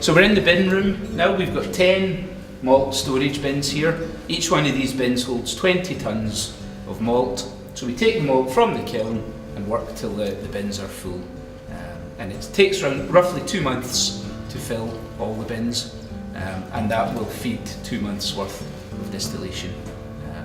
So we're in the bin room now. We've got 10 malt storage bins here. Each one of these bins holds 20 tonnes of malt. So we take the malt from the kiln and work till the bins are full. And it takes roughly 2 months to fill all the bins, and that will feed 2 months worth of distillation.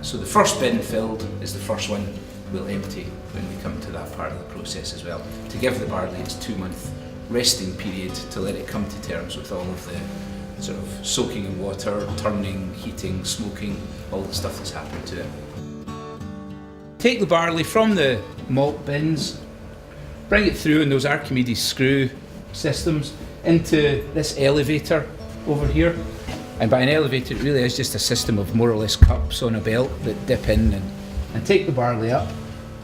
So the first bin filled is the first one we'll empty when we come to that part of the process as well, to give the barley its 2-month resting period to let it come to terms with all of the sort of soaking in water, turning, heating, smoking, all the stuff that's happened to it. Take the barley from the malt bins, bring it through in those Archimedes screw systems into this elevator over here. And by an elevator it really is just a system of more or less cups on a belt that dip in and take the barley up.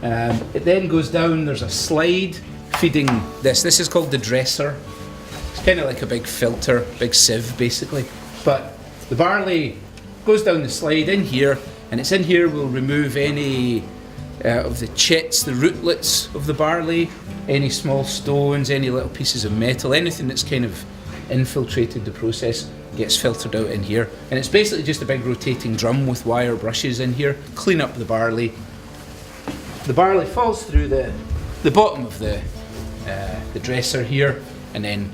It then goes down, there's a slide feeding this. This is called the dresser. It's kind of like a big filter, big sieve basically. But the barley goes down the slide in here, and it's in here we'll remove any of the chits, the rootlets of the barley, any small stones, any little pieces of metal, anything that's kind of infiltrated the process gets filtered out in here. And it's basically just a big rotating drum with wire brushes in here. Clean up the barley. The barley falls through the bottom of the dresser here and then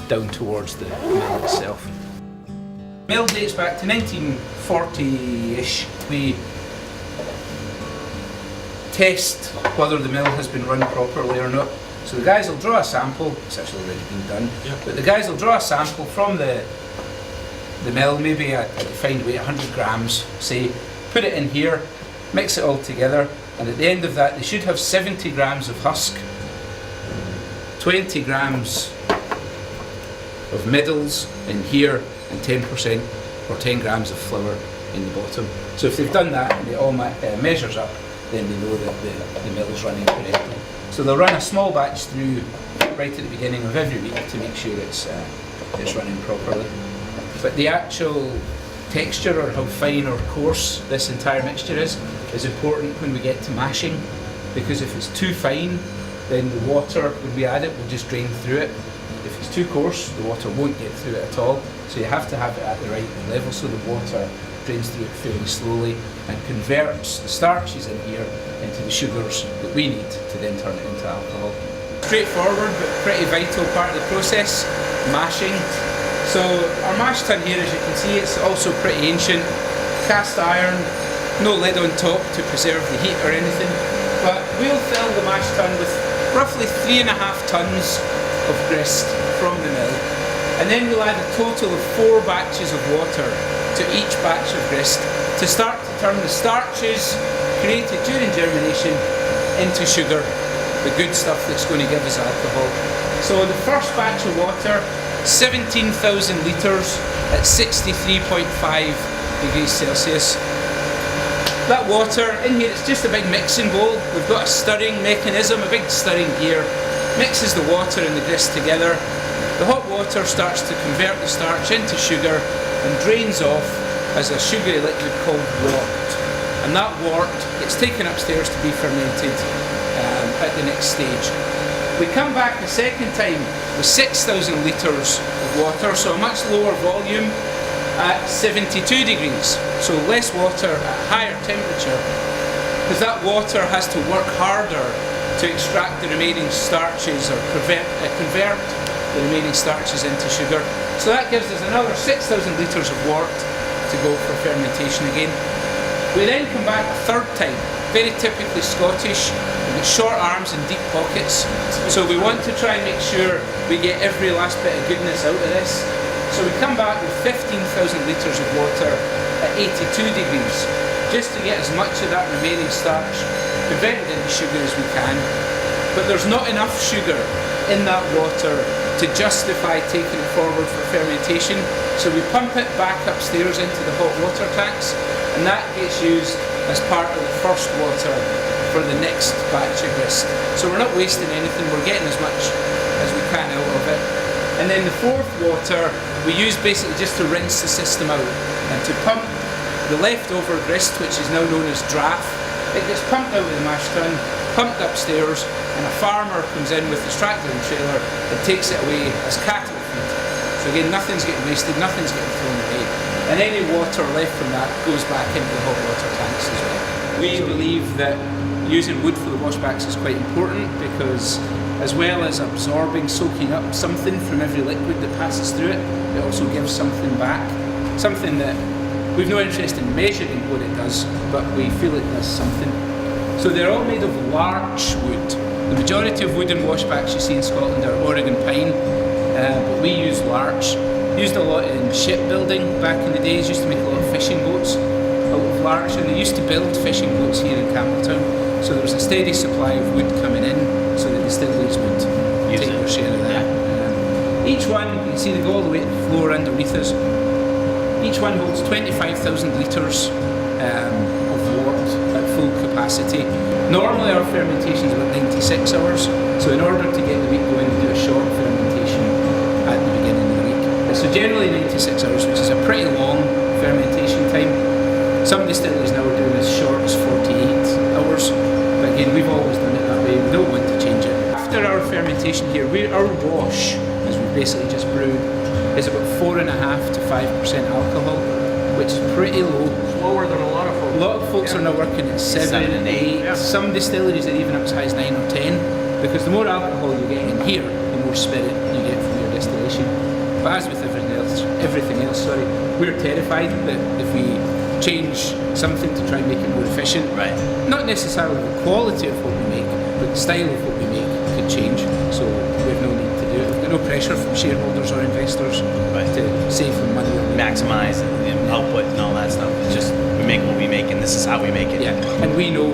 down towards the mill itself. The mill dates back to 1940-ish. We test whether the mill has been run properly or not. So the guys will draw a sample, it's actually already been done, but the guys will draw a sample from the mill, maybe a defined weight, 100 grams, say, put it in here, mix it all together, and at the end of that they should have 70 grams of husk, 20 grams of middles in here, and 10% or 10 grams of flour in the bottom. So if they've done that and it all measures up, then they know that the mill is running correctly. So they'll run a small batch through right at the beginning of every week to make sure it's running properly. But the actual texture, or how fine or coarse this entire mixture is important when we get to mashing, because if it's too fine, then the water, when we add it, will just drain through it. If it's too coarse, the water won't get through it at all. So you have to have it at the right level so the water drains through it fairly slowly and converts the starches in here into the sugars that we need to then turn it into alcohol. Straightforward but pretty vital part of the process, mashing. So our mash tun here, as you can see, it's also pretty ancient. Cast iron, no lid on top to preserve the heat or anything. But we'll fill the mash tun with roughly 3.5 tons of grist from the mill. And then we'll add a total of 4 batches of water to each batch of grist to start to turn the starches created during germination into sugar, the good stuff that's going to give us alcohol. So the first batch of water, 17,000 litres at 63.5 degrees Celsius. That water in here, it's just a big mixing bowl. We've got a stirring mechanism, a big stirring gear, mixes the water and the grist together. The hot water starts to convert the starch into sugar and drains off as a sugary liquid called wort. And that wort gets taken upstairs to be fermented at the next stage. We come back the second time with 6,000 litres of water, so a much lower volume at 72 degrees, so less water at higher temperature, because that water has to work harder to extract the remaining starches or convert the remaining starches into sugar. So that gives us another 6,000 litres of wort to go for fermentation again. We then come back a third time, very typically Scottish. We've got short arms and deep pockets, so we want to try and make sure we get every last bit of goodness out of this. So we come back with 15,000 litres of water at 82 degrees, just to get as much of that remaining starch converted into sugar as we can. But there's not enough sugar in that water to justify taking it forward for fermentation, so we pump it back upstairs into the hot water tanks, and that gets used as part of the first water for the next batch of grist. So we're not wasting anything, we're getting as much as we can out of it. And then the fourth water we use basically just to rinse the system out and to pump the leftover grist, which is now known as draff. It gets pumped out of the mash tun, pumped upstairs, and a farmer comes in with his tractor and trailer and takes it away as cattle feed So again, nothing's getting wasted, nothing's getting thrown away. And any water left from that goes back into the hot water tanks as well. We believe that using wood for the washbacks is quite important because as well as absorbing, soaking up something from every liquid that passes through it, it also gives something back. Something that we've no interest in measuring what it does, but we feel it does something. So they're all made of larch wood. The majority of wooden washbacks you see in Scotland are Oregon pine, but we use larch. Used a lot in shipbuilding back in the days, used to make a lot of fishing boats out of larch, and they used to build fishing boats here in Campbeltown. So there was a steady supply of wood coming in, so that distilleries would take their share of that. Each one, you can see they go all the way to the floor underneath us. Each one holds 25,000 litres of wort at full capacity. Normally our fermentation is about 96 hours, so in order to get the week going, we do a short fermentation at the beginning of the week. So generally 96 hours, which is a pretty long fermentation time. Some distilleries now are doing as short as 48 hours, but again, we've always done it that way. We don't want to change it. After our fermentation here, our wash, as we basically just brewed, is about 4.5% to 5% alcohol, which is pretty low. Lower than a lot of folks. A lot of folks are now working at 7 and 8. Yeah. Some distilleries are even up as high as 9 or 10, because the more alcohol you get in here, the more spirit you get from your distillation. But as with everything else, we're terrified that if we change something to try and make it more efficient, Right. not necessarily the quality of what we make, but the style of what we make could change. So we have no need to do it. We've got no pressure from shareholders or investors to save them money or Maximize and output and all that stuff. It's just we make what we make, and this is how we make it. Yeah, and we know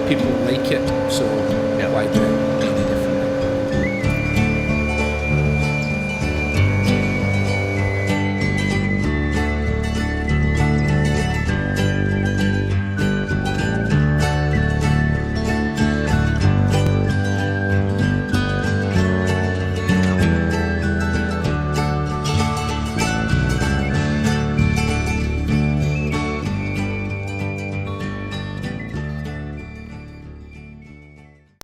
people like it, so why do it?